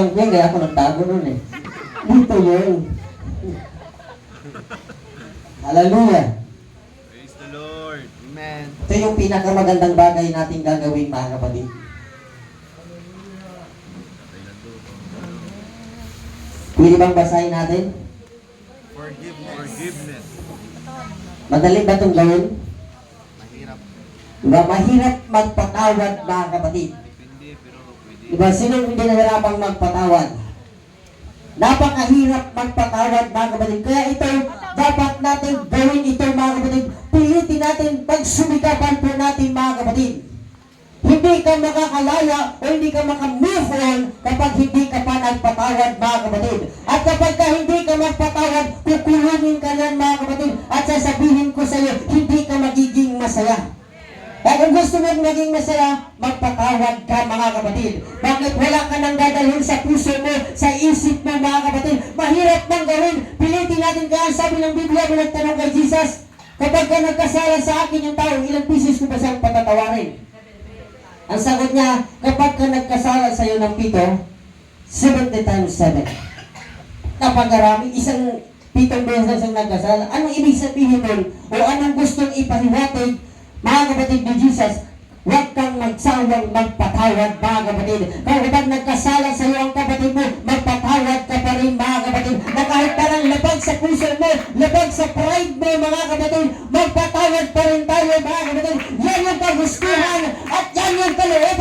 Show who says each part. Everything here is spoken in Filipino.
Speaker 1: Kaya ako nagtago nun eh. Dito yun. Hallelujah.
Speaker 2: Praise the Lord. Amen.
Speaker 1: Ito yung pinakamagandang bagay nating gagawin, mga kapatid. Pwede bang basahin natin?
Speaker 2: Forgiveness.
Speaker 1: Madali ba itong gawin?
Speaker 2: Mahirap.
Speaker 1: Diba? Mahirap magpatawad, mga kapatid.
Speaker 2: Depende, pero pwede.
Speaker 1: Diba? Sinong hindi nahirapang magpatawad? Napakahirap magpatawad, mga kapatid. Kaya ito, dapat natin gawin ito, mga kapatid. Pilitin natin, pagsumikapan po natin, mga kapatid. Hindi ka makakalaya o hindi ka makamove on kapag hindi ka pa nagpatawad, mga kapatid. At kapag ka hindi ka magpatawad, kukulungin ka yan, mga kapatid. At sasabihin ko sa iyo, hindi ka magiging masaya. Kaya kung gusto mo maging masaya, magpatawad ka, mga kapatid. Bakit wala ka nang dadalhin sa puso mo, sa isip mo, mga kapatid? Mahirap bang gawin? Pilitin natin. Kaya sabi ng Biblia, kung nagtanong kay Jesus, kapag ka nagkasala sa akin yung tao, ilang pieces ko ba siyang patatawarin? Ang sagot niya, kapag ka nagkasala sa iyo ng 7, 70 times 7. Napakarami, isang 7 beses ang nagkasala. Anong ibig sabihin nun? O anong gustong ipahiwatig, mga kapatid ni Jesus? Huwag kang magsawang magpatawad, mga kapatid. Kaya kapag nagkasala sa iyo ang kapatid mo, magpatawad ka pa rin, mga kapatid. Na kahit parang labag sa puso mo, labag sa pride mo, mga kapatid, magpatawad pa rin tayo, mga kapatid. Yan yung kagustuhan at yan yung kalooban